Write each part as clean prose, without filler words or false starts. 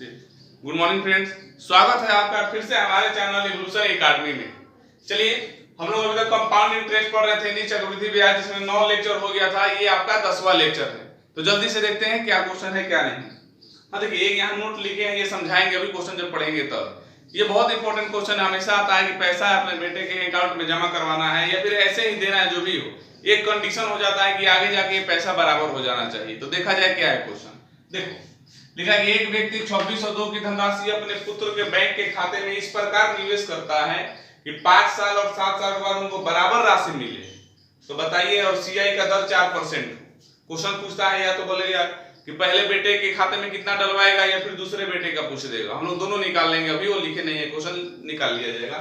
Good morning friends, स्वागत है आपका फिर से हमारे चैनल इवोल्यूशन एकेडमी में। चलिए, हम लोग अभी तक कंपाउंड इंटरेस्ट पढ़ रहे थे, नीचे चक्रवृद्धि ब्याज, जिसमें 9 लेक्चर हो गया था। ये आपका 10वां लेक्चर है। तो जल्दी से देखते हैं क्या क्वेश्चन है क्या नहीं। हाँ देखिए, एक यहाँ नोट लिखे हैं, ये समझाएंगे अभी क्वेश्चन जब पढ़ेंगे तब। ये बहुत इंपॉर्टेंट क्वेश्चन हमेशा आता है कि पैसा अपने बेटे के अकाउंट में जमा करवाना है या फिर ऐसे ही देना है, जो भी हो। एक कंडीशन हो जाता है कि आगे जाके पैसा बराबर हो जाना चाहिए। तो देखा जाए क्या है क्वेश्चन। देखो लिखा है कि एक व्यक्ति 2602 की धनराशि अपने पुत्र के बैंक के खाते में इस प्रकार निवेश करता है कि 5 साल और 7 साल के बाद उनको बराबर राशि मिले। तो बताइए, और सीआई का दर 4%। क्वेश्चन पूछता है या तो बोलेगा कि पहले बेटे के खाते में कितना डलवाएगा या फिर दूसरे बेटे का पूछ देगा। हम लोग दोनों निकाल लेंगे, अभी वो लिखे नहीं है, क्वेश्चन निकाल लिया जाएगा।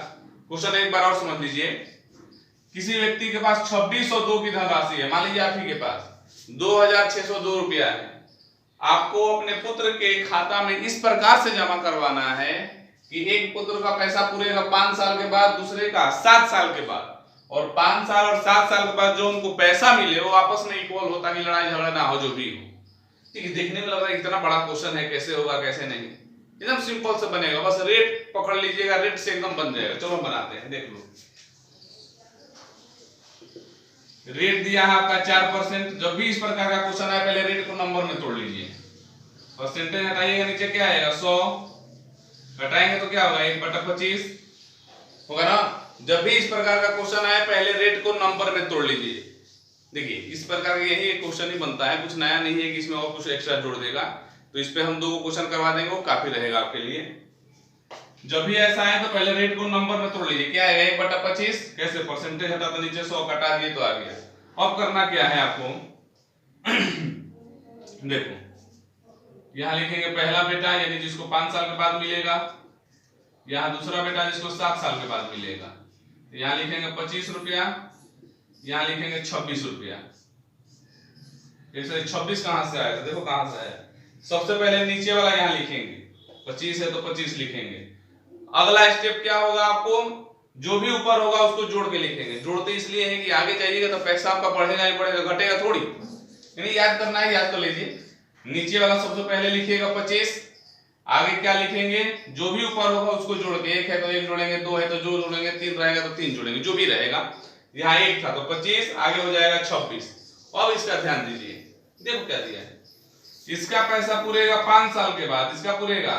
क्वेश्चन एक बार और समझ लीजिए। किसी व्यक्ति के पास 2602 की धनराशि है, मान लीजिए आप ही के पास 2602 रुपया है। आपको अपने पुत्र के खाता में इस प्रकार से जमा करवाना है कि एक पुत्र का पैसा पूरेगा 5 साल के बाद, दूसरे का 7 साल के बाद, और 5 साल और 7 साल के बाद जो उनको पैसा मिले वो आपस में इक्वल हो, ताकि लड़ाई झगड़ा ना हो, जो भी हो। ठीक है, देखने में लग रहा है इतना बड़ा क्वेश्चन है, कैसे होगा कैसे नहीं। एकदम सिंपल से बनेगा, बस रेट पकड़ लीजिएगा, रेट से एकदम बन जाएगा। चलो बनाते हैं, देख लो। रेट दिया है आपका 4%। जब भी इस प्रकार का क्वेश्चन आए, पहले रेट को नंबर में तोड़ लीजिए। परसेंटेज हटाइएगा, नीचे क्या आएगा 100, घटाएंगे तो क्या होगा 1/25 होगा ना। जब भी इस प्रकार का क्वेश्चन आए, पहले रेट को नंबर में तोड़ लीजिए। देखिए, इस प्रकार का यही एक क्वेश्चन ही बनता है, कुछ नया नहीं है कि इसमें और कुछ एक्स्ट्रा जोड़ देगा। तो इस पे हम 2 क्वेश्चन करवा देंगे, वो काफी रहेगा आपके लिए। जब भी ऐसा है तो पहले रेट को नंबर में तोड़ लीजिए। क्या आएगा 1/25, कैसे परसेंटेज हटा तो नीचे 100 कटा दिए तो आ गया। अब करना क्या है आपको देखो, यहां लिखेंगे पहला बेटा, यानी जिसको 5 साल के बाद मिलेगा, यहां दूसरा बेटा जिसको 7 साल के बाद मिलेगा। यहां लिखेंगे 25 रुपया, यहां लिखेंगे 26 रुपया। 26 कहां से आया, तो देखो कहां से आया। सबसे पहले नीचे वाला यहां लिखेंगे, 25 है तो 25 लिखेंगे। अगला स्टेप क्या होगा, आपको जो भी ऊपर होगा उसको जोड़ के लिखेंगे। जोड़ते इसलिए है कि आगे जाइएगा तो पैसा आपका बढ़ेगा ही बढ़ेगा, घटेगा थोड़ी। यानी याद करना है, याद कर लीजिए। नीचे वाला सबसे पहले लिखिएगा 25, आगे क्या लिखेंगे, जो भी ऊपर होगा उसको जोड़ के, 1 है तो 1 जोड़ेंगे, 2 है तो 2 जोड़ेंगे, 3 रहेगा तो 3 जोड़ेंगे, जो भी रहेगा। यहाँ 1 था तो 25, आगे हो जाएगा 26। अब इसका ध्यान दीजिए, देखो क्या दिया है। इसका पैसा पूरेगा 5 साल के बाद, इसका पूरेगा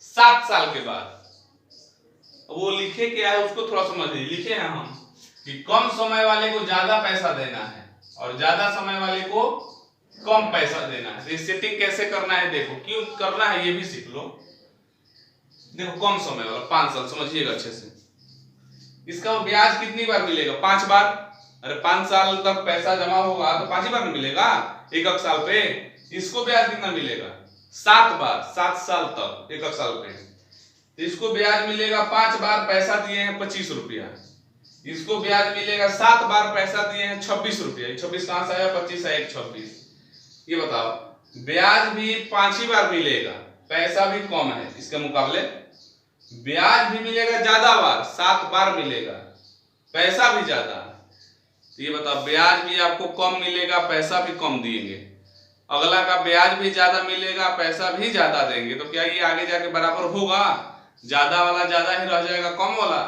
7 साल के बाद। वो लिखे क्या है उसको थोड़ा समझ लीजिए। लिखे हैं हम कि कम समय वाले को ज्यादा पैसा देना है और ज्यादा समय वाले को कम पैसा देना है। तो ये सेटिंग कैसे करना है, देखो क्यों करना है ये भी सीख लो। देखो, कम समय वाला 5 साल, समझिएगा अच्छे से। इसका ब्याज कितनी बार मिलेगा, 5 बार। अरे 5 साल तक पैसा जमा होगा तो 5 ही बार मिलेगा, एक साल पे। इसको ब्याज कितना मिलेगा, 7 बार, 7 साल तक, एक साल पे। तो इसको ब्याज मिलेगा 5 बार, पैसा दिए हैं 25 रुपया। इसको ब्याज मिलेगा 7 बार, पैसा दिए हैं 26 रुपया। 26 कहां से आया, 25 है, 26। ये बताओ, ब्याज भी 5 ही बार मिलेगा, पैसा भी कम है इसके मुकाबले। ब्याज भी मिलेगा ज्यादा बार, 7 बार मिलेगा, पैसा भी ज्यादा। तो ये बताओ, ब्याज भी आपको कम मिलेगा, पैसा भी कम देंगे। अगला का ब्याज भी ज्यादा मिलेगा, पैसा भी ज्यादा देंगे। तो क्या ये आगे जाके बराबर होगा? ज्यादा वाला ज्यादा ही रह जाएगा, कम वाला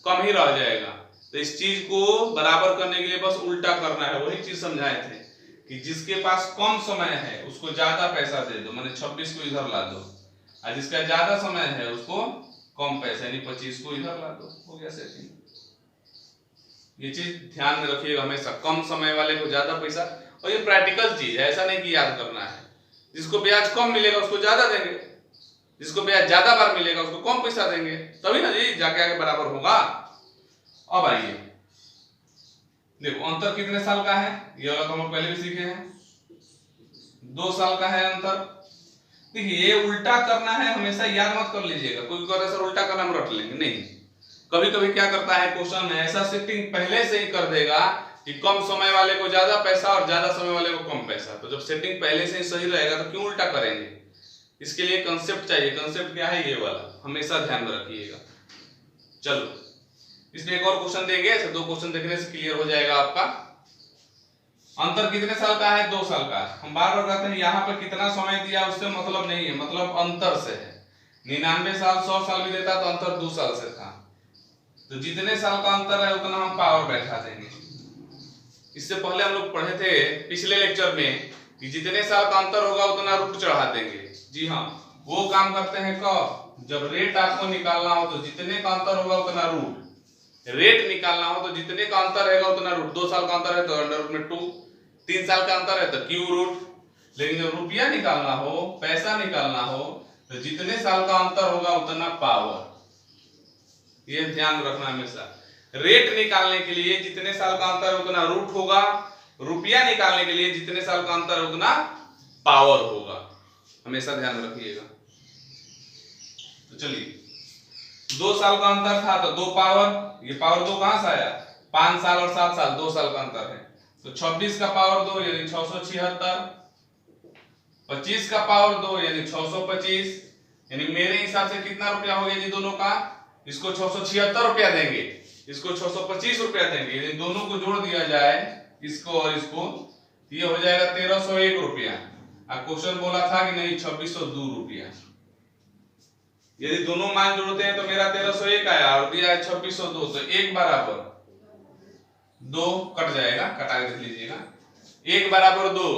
कम ही रह जाएगा। तो इस चीज को बराबर करने के लिए बस उल्टा करना है। वही चीज समझाए थे कि जिसके पास कम समय है उसको ज्यादा पैसा दे दो, माने 26 को इधर ला दो, और जिसका ज्यादा समय है उसको कम पैसा, यानी 25 को इधर ला दो। हो गया सेटिंग। ये चीज ध्यान में रखिएगा हमेशा, कम समय वाले को ज्यादा पैसा। और ये प्रैक्टिकल चीज है, ऐसा नहीं कि याद करना है। जिसको ब्याज कम मिलेगा उसको ज्यादा देंगे, जिसको ब्याज ज्यादा बार मिलेगा उसको कम पैसा देंगे, तभी ना जी जाके आगे बराबर होगा। अब आइए देखो, अंतर कितने साल का है, ये वाला तो हम पहले भी सीखे हैं, 2 साल का है अंतर। देखिए, ये उल्टा करना है, हमेशा याद मत कर लीजिएगा। कोई कह रहा सर उल्टा करना हम रट लेंगे, नहीं। कभी कभी क्या करता है क्वेश्चन में, ऐसा सेटिंग पहले से ही कर देगा कि कम समय वाले को ज्यादा पैसा और ज्यादा समय वाले को कम पैसा। तो जब सेटिंग पहले से ही सही रहेगा तो क्यों उल्टा करेंगे। इसके लिए कंसेप्ट चाहिए। कंसेप्ट क्या है, ये वाला हमेशा ध्यान में रखिएगा। चलो, इसमें एक और क्वेश्चन देंगे, 2 क्वेश्चन देखने से क्लियर हो जाएगा आपका। अंतर कितने साल का है? 2 साल का। हम बार बार कहते हैं यहाँ पर कितना समय दिया उससे मतलब नहीं है, मतलब अंतर से है। 99 साल 100 साल भी देता तो अंतर 2 साल से था। तो जितने साल का अंतर है उतना हम पावर बैठा देंगे। इससे पहले हम लोग पढ़े थे पिछले लेक्चर में कि जितने साल का अंतर होगा उतना रूट चढ़ा देंगे। जी हाँ, वो काम करते हैं कब? जब रेट आपको निकालना हो तो जितने का अंतर होगा उतना रूट, रेट निकालना हो तो जितने का अंतर रहेगा उतना रूट। 2 साल का अंतर है तो अंडर रूट में 2, 3 साल का अंतर है तो क्यू रूट। लेकिन जब रुपया निकालना हो, पैसा निकालना हो, तो जितने साल का अंतर होगा उतना पावर। ये ध्यान रखना हमेशा। रेट निकालने के लिए जितने साल का अंतर है उतना रूट होगा, रुपया निकालने के लिए जितने साल का अंतर है उतना पावर होगा। हमेशा ध्यान रखिएगा। तो चलिए, 2 साल का अंतर था तो 2 पावर, ये पावर 2 कहां से आया? 5 साल और 7 साल, 2 साल का अंतर है तो 26 का पावर 2 यानी 676, 25 का पावर 2 यानी 625, यानी मेरे हिसाब से कितना रुपया हो गया जी दोनों का? इसको 676 रुपया देंगे, इसको 625 रुपया देंगे। यदि दोनों को जोड़ दिया जाए, इसको और इसको, ये हो जाएगा 1301 रुपया। अब क्वेश्चन बोला था कि नहीं 2602 रुपया। यदि दोनों मान जोड़ते हैं तो मेरा 1301 आया और दिया है 2602, तो 1 बराबर 2 कट जाएगा, कटा के देख लीजिएगा। 1 बराबर 2।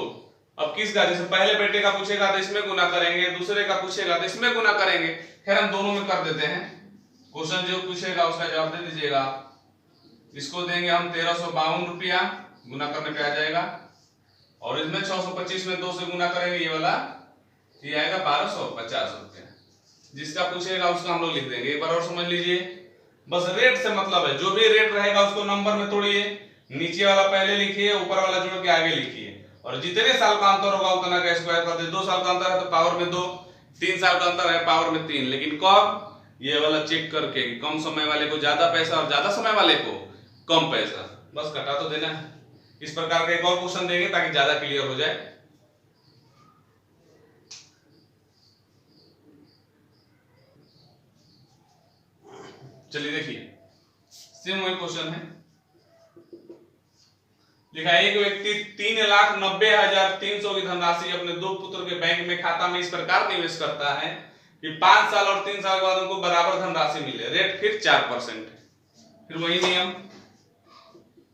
अब किसका? जैसे पहले बेटे का पूछेगा तो इसमें गुना करेंगे, दूसरे का पूछेगा तो इसमें गुना करेंगे। खैर हम दोनों में कर देते हैं। क्वेश्चन जो पूछेगा उसका जवाब दे दीजिएगा। इसको देंगे हम 1352 रुपया, गुना करने पे आ जाएगा। और इसमें 625 में 2 से गुना करेंगे, ये वाला ये आएगा 1250 रुपया। जिसका पूछेगा उसका हम लोग लिख देंगे। एक बार और समझ लीजिए, बस रेट से मतलब है, जो भी रेट रहेगा उसको नंबर में तोड़िए, नीचे वाला पहले लिखिए, ऊपर वाला जोड़ के आगे लिखिए, और जितने साल का अंतर होगा उतना का स्क्वायर कर दे। 2 साल का अंतर है तो पावर में 2, 3 साल का अंतर है पावर में 3। लेकिन कब? ये वाला चेक करके कि कम समय वाले को ज्यादा पैसा और ज्यादा समय वाले को कम पैसा। बस कटा तो देना है। इस प्रकार का एक और क्वेश्चन देंगे ताकि ज्यादा क्लियर हो जाए। चलिए देखिए, सेम वही क्वेश्चन है। लिखा है एक व्यक्ति 3,90,300 की धनराशि अपने 2 पुत्र के बैंक में खाता में इस प्रकार निवेश करता है कि 5 साल और 3 साल के बाद उनको बराबर धनराशि मिले। रेट फिर 4% है। फिर वही नियम,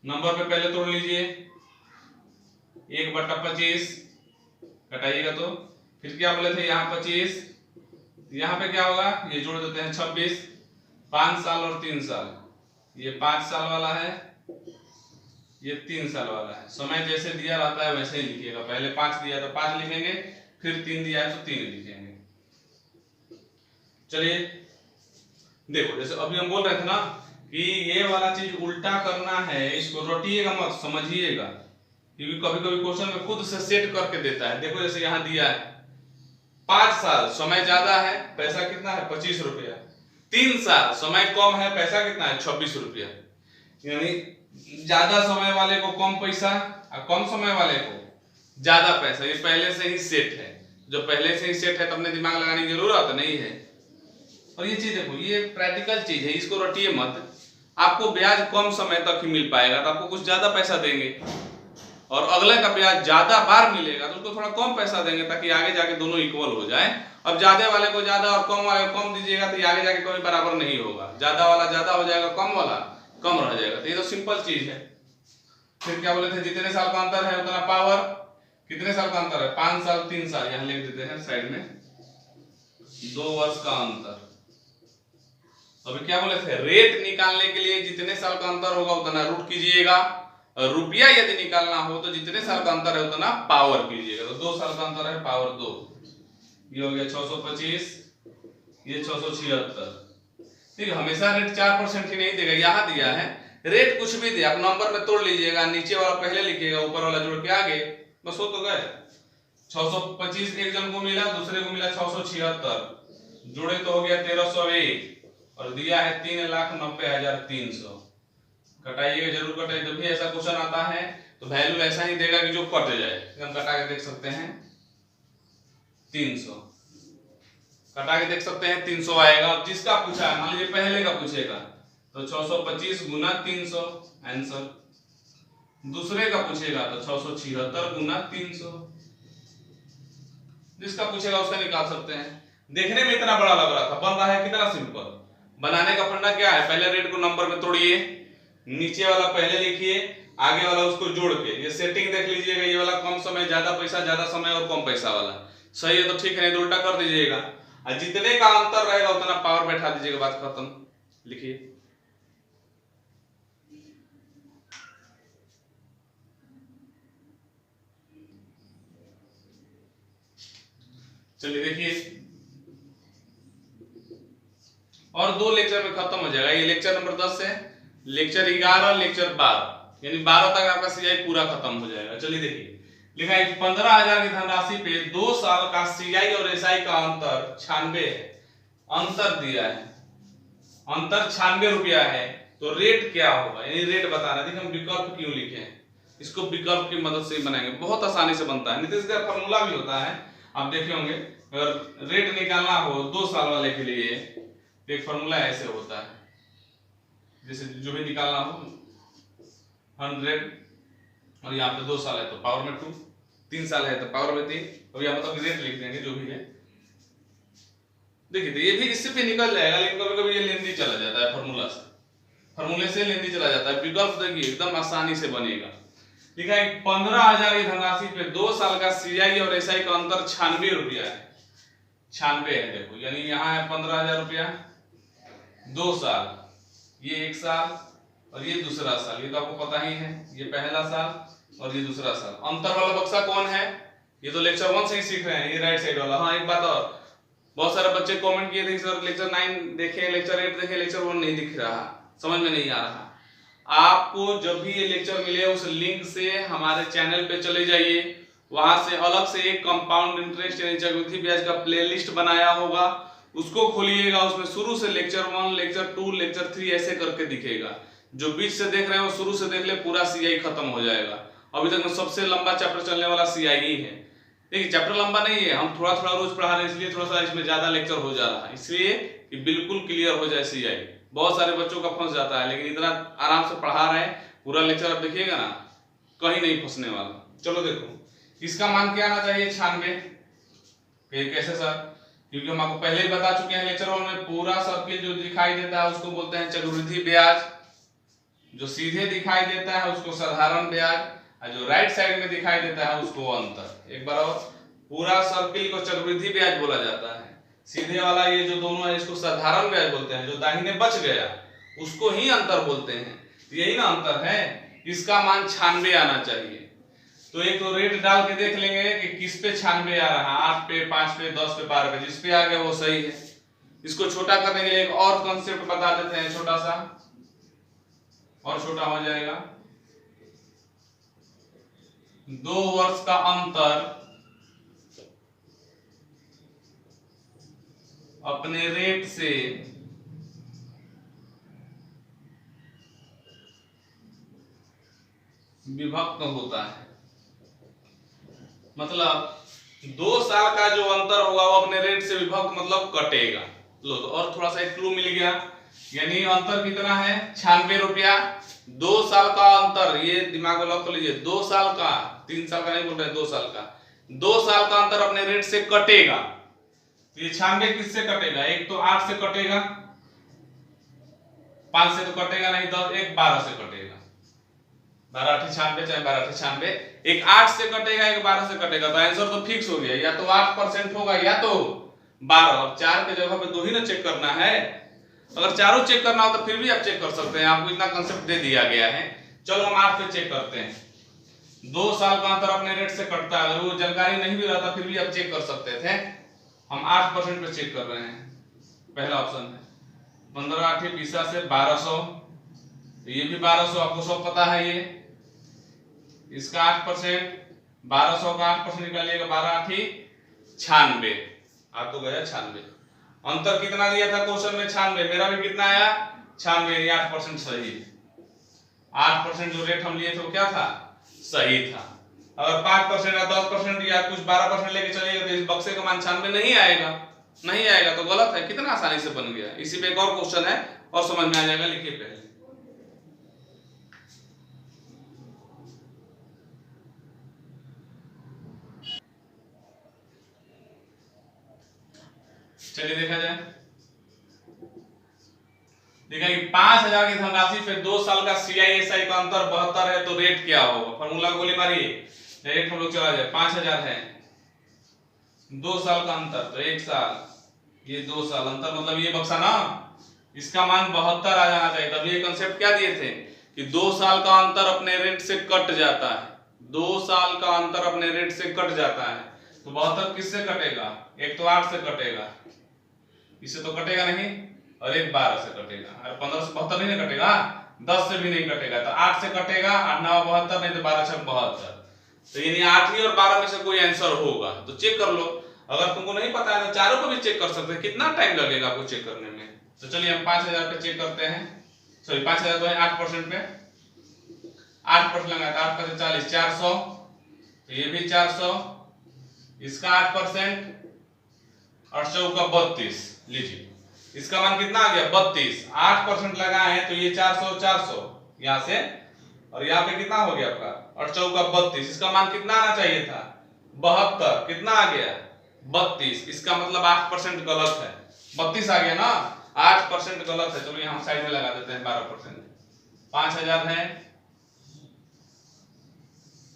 नंबर पे पहले तोड़ लीजिए, 1/25 घटाइएगा तो फिर क्या बोले थे? यहाँ 25, यहाँ पे क्या होगा? ये जोड़ देते हैं 26। 5 साल और 3 साल, ये 5 साल वाला है, ये 3 साल वाला है। समय जैसे दिया रहता है वैसे ही लिखिएगा। पहले 5 दिया तो 5 लिखेंगे, फिर 3 दिया है तो 3 लिखेंगे। चलिए देखो, जैसे अभी हम बोल रहे थे ना कि ये वाला चीज उल्टा करना है, इसको रटिएगा मत, समझिएगा, क्योंकि कभी कभी क्वेश्चन में खुद से सेट करके देता है। देखो जैसे यहाँ दिया है 5 साल, समय ज्यादा है, पैसा कितना है? 25 रुपया। 3 साल, समय कम है, पैसा कितना है? 26 रुपया। यानी ज्यादा समय वाले को कम पैसा और कम समय वाले को ज्यादा पैसा। ये पहले से ही सेट है। जो पहले से ही सेट है तो अपने दिमाग लगाने की जरूरत नहीं है। और ये चीज देखो, ये प्रैक्टिकल चीज है, इसको रटिए मत। आपको ब्याज कम समय तक ही मिल पाएगा तो आपको कुछ ज्यादा पैसा देंगे, और अगले का ब्याज ज्यादा बार मिलेगा तो उसको थोड़ा कम पैसा देंगे, ताकि आगे जाके दोनों इक्वल हो जाए। अब ज्यादा वाले को ज्यादा और कम वाले को कम दीजिएगा तो आगे जाके कोई बराबर नहीं होगा। ज्यादा वाला ज्यादा हो जाएगा, कम वाला कम रह जाएगा। तो ये तो सिंपल चीज है। फिर क्या बोले थे? जितने साल का अंतर है उतना पावर। कितने साल का अंतर है? 5 साल 3 साल, यहां लिख देते हैं साइड में, 2 वर्ष का अंतर। अभी क्या बोले थे? रेट निकालने के लिए जितने साल का अंतर होगा उतना रूट कीजिएगा, और रुपया यदि निकालना हो तो जितने साल का अंतर है उतना पावर कीजिएगा। तो 2 साल का अंतर है, पावर 2, ये हो गया 625, ये 676। ठीक है, हमेशा रेट 4% ही नहीं देगा। यहाँ दिया है रेट कुछ भी दे, आप नंबर में तोड़ लीजिएगा, नीचे वाला पहले लिखिएगा, ऊपर वाला जोड़ के आगे, बस हो तो गए। 625 एक जन को मिला, दूसरे को मिला 676, जोड़े तो हो गया 1301, और दिया है 3,90,300। कटाइएगा, जरूर कटाइए। जब भी ऐसा क्वेश्चन आता है तो वैल्यू ऐसा ही देगा कि जो कट जाए। हम कटा के देख सकते हैं 300, कटा के देख सकते हैं 300 आएगा। अब जिसका पूछा है, मान लीजिए पहले का पूछेगा तो 625 गुना 300 आंसर। दूसरे का पूछेगा तो 676 गुना 300, जिसका पूछेगा उसका निकाल सकते हैं। देखने में इतना बड़ा लग रहा था, बन रहा है कितना सिंपल। बनाने का फंडा क्या है, पहले रेट को नंबर में तोड़िए, नीचे वाला पहले लिखिए, आगे वाला उसको जोड़ के ये सेटिंग देख लीजिएगा, ये वाला कम समय ज्यादा पैसा, ज्यादा समय और कम पैसा वाला सही है तो ठीक है, नहीं तो उल्टा कर दीजिएगा, और जितने का अंतर रहेगा उतना पावर बैठा दीजिएगा, बात खत्म। लिखिए चलिए देखिए, और 2 लेक्चर में खत्म हो जाएगा। ये लेक्चर नंबर 10 है, लेक्चर 11, लेक्चर 12, यानी 12 तक आपका सीआई पूरा खत्म हो जाएगा। चलिए देखिए, लिखा है 15,000 की धनराशि पे 2 साल का सीआई और एसआई का अंतर 96 है। अंतर दिया है, अंतर 96 रुपया है, तो रेट क्या होगा, यानी रेट बताना। देखिए हम विकल्प क्यों लिखे हैं, इसको विकल्प की मदद से बनाएंगे, बहुत आसानी से बनता है। नीतीश का फॉर्मूला भी होता है, आप देखे होंगे। अगर रेट निकालना हो 2 साल वाले के लिए तो एक फॉर्मूला ऐसे होता है, जैसे जो भी निकालना हो 100, और यहाँ पे 2 साल है तो पावर में 2, 3 साल है तो पावर में 3, और यहाँ मतलब रेट लिख देंगे जो भी है। देखिए तो ये भी इससे भी निकल जाएगा, लेकिन कभी कभी ये लेंदी चला जाता है, फॉर्मूले से लेंदी चला जाता है। विकल्प देखिए एकदम आसानी से बनेगा। लिखा है 15,000 की धनराशि पे 2 साल का सीआई और एसआई का अंतर 96 रुपया है। 96 है, देखो यानी यहाँ है 15,000 रुपया, 2 साल, ये 1 साल और ये दूसरा साल, ये तो आपको पता ही है, ये पहला साल और ये दूसरा साल। अंतर वाला बक्सा कौन है, ये तो लेक्चर 1 से ही सीख रहे हैं, ये राइट साइड वाला। हाँ एक बात और, बहुत सारे बच्चे कमेंट किए थे सर लेक्चर 9 देखे, लेक्चर 8 देखे, लेक्चर 1 नहीं दिख रहा, समझ में नहीं आ रहा। आपको जब भी ये लेक्चर मिले उस लिंक से हमारे चैनल पे चले जाइए, वहां से अलग से एक कंपाउंड इंटरेस्ट यानी चक्रवृद्धि ब्याज का प्लेलिस्ट बनाया होगा, उसको खोलिएगा, उसमें शुरू से लेक्चर 1, लेक्चर 2, लेक्चर 3 ऐसे करके दिखेगा। जो बीच से देख रहे हैं वो शुरू से देख ले, पूरा सीआई खत्म हो जाएगा। अभी तक में सबसे लंबा चैप्टर चलने वाला सीआई ही है। देखिए चैप्टर लंबा नहीं है, हम थोड़ा थोड़ा रोज पढ़ा रहे हैं, इसलिए थोड़ा सा इसमें ज्यादा लेक्चर हो जा रहा है, इसलिए कि बिल्कुल क्लियर हो जाए सीआई। बहुत सारे बच्चों का फंस जाता है, लेकिन इतना आराम से पढ़ा रहे हैं, पूरा लेक्चर आप देखिएगा ना, कहीं नहीं फंसने वाला। चलो देखो इसका मान क्या आना चाहिए, 96। कैसे सर, क्योंकि हम आपको पहले ही बता चुके हैं लेक्चर 1 में, पूरा सर्किल जो दिखाई देता है उसको बोलते हैं चक्रवृद्धि ब्याज, जो सीधे दिखाई देता है उसको साधारण ब्याज, और जो राइट साइड में दिखाई देता है उसको अंतर। एक बार और, पूरा सर्किल को चक्रवृद्धि ब्याज बोला जाता है, सीधे वाला ये जो दोनों है इसको साधारण ब्याज बोलते हैं, जो दाहिने बच गया उसको ही अंतर बोलते हैं। यही ना अंतर है, इसका मान 96 आना चाहिए। तो एक तो रेट डाल के देख लेंगे कि किस पे 96 आ रहा है, 8 पे, 5 पे, 10 पे, 12 पे, जिस पे आ गया वो सही है। इसको छोटा करने के लिए एक और कॉन्सेप्ट बता देते हैं, छोटा सा और छोटा हो जाएगा। 2 वर्ष का अंतर अपने रेट से विभक्त होता है, मतलब 2 साल का जो अंतर होगा वो अपने रेट से विभक्त मतलब कटेगा। लो तो और थोड़ा सा एक क्लू मिल गया, यानी अंतर कितना है, 96 रुपया। 2 साल का अंतर, ये दिमाग में लॉक कर लीजिए, 2 साल का, 3 साल का नहीं बोल रहे, 2 साल का। 2 साल का अंतर अपने रेट से कटेगा, तो ये 96 किससे कटेगा, एक तो 8 से कटेगा, 5 से तो कटेगा नहीं, 10, एक 12 से कटेगा, 12 8 96, चाहे 12 8 96, एक 8 से कटेगा, एक 12 से कटेगा, तो आंसर तो फिक्स हो गया, या तो 8% होगा या तो 12। अब 4 के जगह पे 2 ही ना चेक करना है, अगर चारों चेक करना हो तो फिर भी आप चेक कर सकते हैं, आपको इतना कंसेप्ट दे दिया गया है। चलो हम 8 पे चेक करते हैं। 2 साल का अंतर अपने रेट से कटता है, अगर वो जानकारी नहीं भी रहता फिर भी आप चेक कर सकते थे। हम 8% पे चेक कर रहे हैं, पहला ऑप्शन है 15 8 20 से 1200, ये भी 1200 आपको सब पता है, ये इसका 8%, 1200 का 8% निकालिएगा, 12 8 96, आपको गया 96। अंतर कितना दिया था क्वेश्चन में, 96, मेरा भी कितना आया 96, 8% सही। 8% जो रेट हम लिए थे वो क्या था, सही था। अगर 5% या 10% या कुछ 12% लेके चलिएगा तो इस बक्से का मान 96 नहीं आएगा, नहीं आएगा तो गलत है। कितना आसानी से बन गया। इसी पे एक और क्वेश्चन है और समझ में आ जाएगा, लिखिए पहले। चलिए देखा जाए। देखा कि 5,000 की धनराशि पे 2 साल का CISI का अंतर 72 है, तो रेट क्या होगा? फॉर्मूला गोली मारिए, रेट हम लोग चला जाए। 5,000 है, 2 साल का अंतर तो 1 साल, ये 2 साल अंतर मतलब ये बक्सा ना, इसका मान 72 आ जाना चाहिए। तब ये कंसेप्ट क्या दिए थे कि 2 साल का अंतर अपने रेट से कट जाता है, 2 साल का अंतर अपने रेट से कट जाता है। तो 72 किससे कटेगा? एक तो 8 से कटेगा, इससे तो कटेगा नहीं, और एक 12 से कटेगा। अरे 15 से 72 नहीं कटेगा, 10 से भी नहीं कटेगा, तो 8 से कटेगा, 8 9 72, नहीं तो 12 6 72। तो यानी 8 ही और 12 में से कोई आंसर होगा, तो चेक कर लो। अगर तुमको नहीं पता है तो चारों को भी चेक कर सकते हैं। कितना टाइम लगेगा आपको चेक करने में? तो चलिए हम 5,000 पे चेक करते हैं। सॉरी 5,000 तो है 8% पे, 8% लगाए तो 8 का 40, 400, तो ये भी 400, इसका 8% और 4 का 32। लीजिए इसका मान कितना आ गया? 32। 8% लगाए हैं तो ये 400 400 यहां से, और यहाँ पे कितना हो गया आपका? और 4 का 32। इसका मान कितना आना चाहिए था? 72। कितना आ गया? 32। इसका मतलब 8% गलत है। 32 आ गया ना, 8% गलत है। चलो यहाँ साइड में लगा देते हैं 12%। 5,000 है,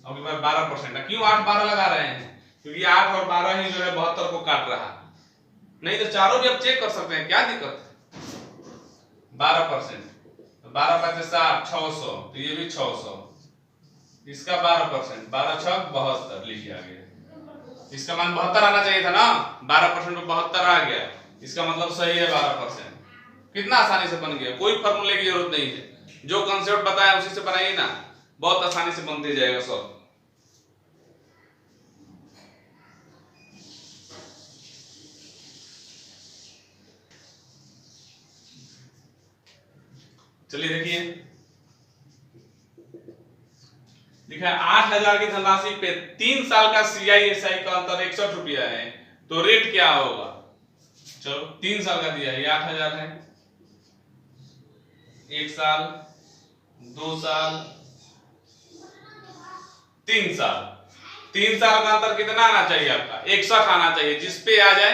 अभी 12% है। क्यों 8 12 लगा रहे हैं? क्योंकि 8 और 12 ही जो है 72 को काट रहा है। नहीं तो चारों भी अब चेक कर सकते हैं, क्या दिक्कत है? 12%, 12 5 60, 600, तो ये भी 600, इसका 12%, 12 6 72। लीजिए आगे, इसका मान 72 आना चाहिए था ना, 12% में 72 आ गया, इसका मतलब सही है 12%। कितना आसानी से बन गया, कोई फॉर्मूले की जरूरत नहीं है, जो कंसेप्ट बताया उसी से बनाइए ना, बहुत आसानी से बनते जाएगा सब। चलिए देखिए, लिखा है 8,000 की धनराशि पे 3 साल का CISI का अंतर 61 रुपया है, तो रेट क्या होगा? चलो 3 साल का दिया है, 8,000 है, 1 साल, 2 साल, 3 साल। 3 साल का अंतर कितना आना चाहिए आपका? 61 आना चाहिए, जिसपे आ जाए।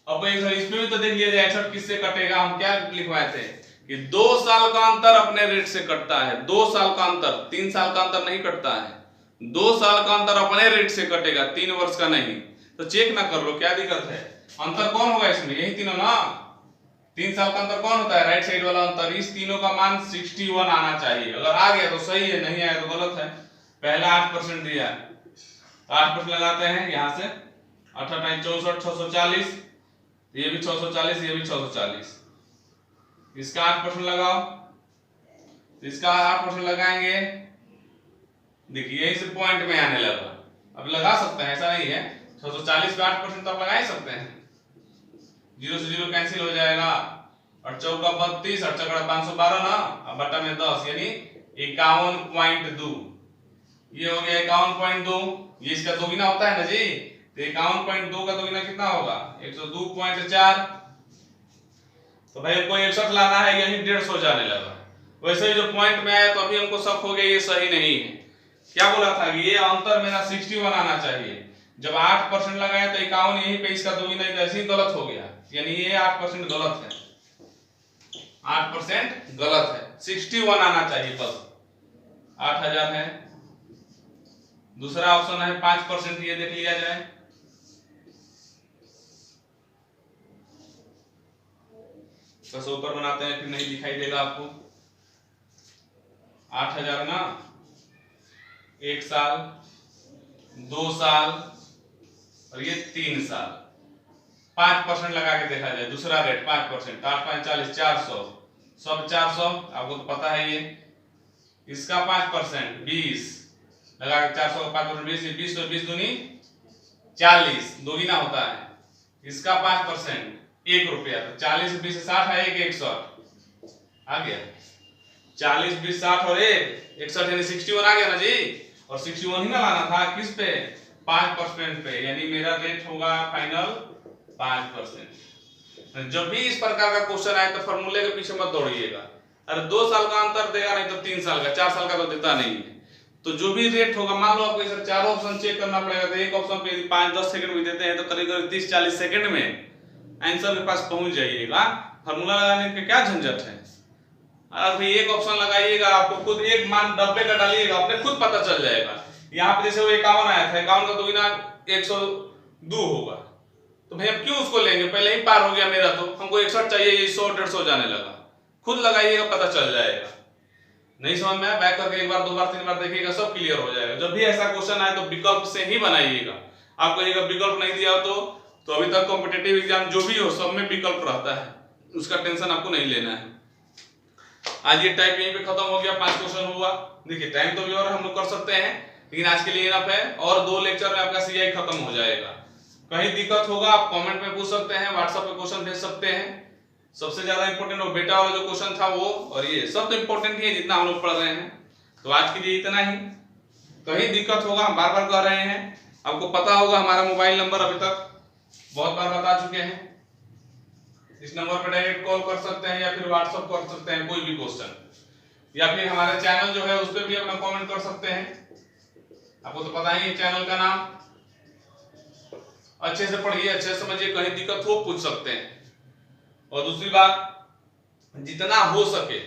अब इसमें भी तो देख लिया जाए 61 किससे कटेगा। हम क्या लिखवाए थे कि 2 साल का अंतर अपने रेट से कटता है। 2 साल का अंतर, 3 साल का अंतर नहीं कटता है। 2 साल का अंतर अपने रेट से कटेगा, 3 वर्ष का नहीं। तो चेक ना कर लो, क्या दिक्कत है? अंतर कौन होगा इसमें? यही तीनों ना। 3 साल का अंतर कौन होता है? राइट साइड वाला अंतर। इस तीनों का मान 61 आना चाहिए। अगर आ गया तो सही है, नहीं आया तो गलत है। पहला 8% दिया, 8% लगाते हैं यहां से, 8 8 64, 640, ये भी 640, ये भी 640। इसका 8% लगाओ, इसका 8% लगाएंगे। देखिए यही से पॉइंट में आने लगा। अब लगा सकते हैं, ऐसा नहीं है। 640 पे 8% तो आप लगा ही सकते हैं। 0 से 0 कैंसिल हो जाएगा, और 4 का 32, और 4 का 512 ना, अब बटा में 10, यानी 51.2। ये हो गया 51.2। ये इसका दोगुना होता है ना जी, तो 51.2 का दोगुना कितना होगा? 102.4। तो भाई हमको 61 लाना है, यही 150 जाने लगा। वैसे ही जो पॉइंट में आया तो अभी हमको शक हो गया ये सही नहीं है। क्या बोला था कि ये अंतर मेरा 61 आना चाहिए। जब 8% लगाया तो 51 यहीं पे, इसका दोगुना ऐसे ही गलत हो गया, यानी ये 8% गलत है। 8% गलत है, 61 आना चाहिए बस। 8,000 है। दूसरा ऑप्शन है 5%, ये देख लिया जाए। बस ऊपर बनाते हैं, फिर नहीं दिखाई देगा आपको। 8,000 ना, 1 साल, 2 साल, और ये 3 साल। 5% लगा के देखा जाए, दूसरा रेट 5%, 8 5 40, 400, सब 400, आपको तो पता है ये। इसका 5% 20 लगा के 400 का 5% 20, 20 तो 20 दूनी 40, दोगुना होता है। इसका 5% 1 रुपया, तो 40 20 60 है, 1 61 आ गया। 40 20 60 और 1 61, यानी 61 आ गया ना जी। और 61 ही ना लाना था, किस पे? 5% पे, यानी मेरा रेट होगा फाइनल 5%। जब भी इस प्रकार का क्वेश्चन आए तो फॉर्मूले के पीछे मत दौड़िएगा। अरे 2 साल का अंतर देगा, नहीं तो 3 साल का, 4 साल का तो देता नहीं है। तो जो भी रेट होगा, मान लो आपको इसे चारों ऑप्शन चेक करना पड़ेगा, तो एक ऑप्शन पे 5 10 सेकंड भी देते हैं तो करीब करीब 30 40 सेकंड में आंसर के पास पहुंच जाइएगा। फार्मूला लगाने का क्या झंझट है। अभी एक ऑप्शन लगाइएगा, आपको खुद एक मान 90 का डालिएगा, अपने खुद पता चल जाएगा। यहाँ पे जैसे वो 51 आया था, 51 का 2 गुना 102 होगा, तो भैया क्यों उसको लेंगे, पहले ही पार हो गया मेरा, तो हमको 61 चाहिए, ये 100 150 जाने लगा। खुद लगाइएगा, पता चल जाएगा। नहीं समझ में आया, बैक करके एक बार, दो बार, तीन बार देखिएगा, सब क्लियर हो जाएगा। जब भी ऐसा क्वेश्चन आए तो विकल्प से ही बनाइएगा। आप कहिएगा विकल्प नहीं दिया तो अभी तक कॉम्पिटिटिव एग्जाम जो भी हो सब में विकल्प रहता है, उसका टेंशन आपको नहीं लेना है। आज ये टाइप यहीं पे खत्म हो गया, 5 क्वेश्चन हुआ। देखिए टाइम तो भी और हम लोग कर सकते हैं, लेकिन आज के लिए इनफ है, और 2 लेक्चर में आपका सीआई खत्म हो जाएगा। कहीं दिक्कत होगा आप कमेंट में पूछ सकते हैं, व्हाट्सएप पे क्वेश्चन भेज सकते हैं। सबसे ज्यादा इंपॉर्टेंट वो बेटा वाला जो क्वेश्चन था वो, और ये सब तो इंपॉर्टेंट ही है जितना हम लोग पढ़ रहे हैं। तो आज के लिए इतना ही। कहीं दिक्कत होगा, हम बार बार कह रहे हैं, आपको पता होगा हमारा मोबाइल नंबर अभी तक बहुत बार बता चुके हैं। इस नंबर पर डायरेक्ट कॉल कर सकते हैं या फिर व्हाट्सएप कर सकते हैं कोई भी क्वेश्चन, या फिर हमारे चैनल जो है उस पर भी अपना कमेंट कर सकते हैं। आपको तो पता ही है चैनल का नाम। अच्छे से पढ़िए, अच्छे से समझिए, कहीं दिक्कत हो पूछ सकते हैं। और दूसरी बात, जितना हो सके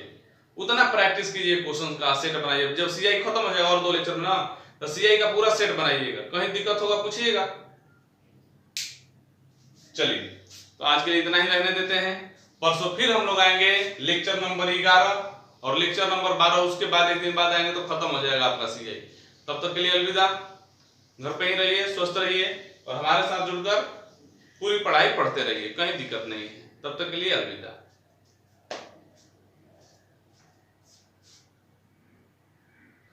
उतना प्रैक्टिस कीजिए, क्वेश्चन का सेट बनाइए। जब सीआई खत्म हो जाएगा और 2 लेक्चर में ना, तो सीआई का पूरा सेट बनाइएगा। कहीं दिक्कत होगा पूछिएगा। चलिए, तो आज के लिए इतना ही रहने देते हैं। परसों फिर हम लोग आएंगे लेक्चर नंबर 11 और लेक्चर नंबर 12, उसके बाद एक दिन बाद आएंगे तो खत्म हो जाएगा आपका सीआई। तब तक के लिए अलविदा। घर पे ही रहिए, स्वस्थ रहिए और हमारे साथ जुड़कर पूरी पढ़ाई पढ़ते रहिए, कहीं दिक्कत नहीं है। तब तक के लिए अलविदा।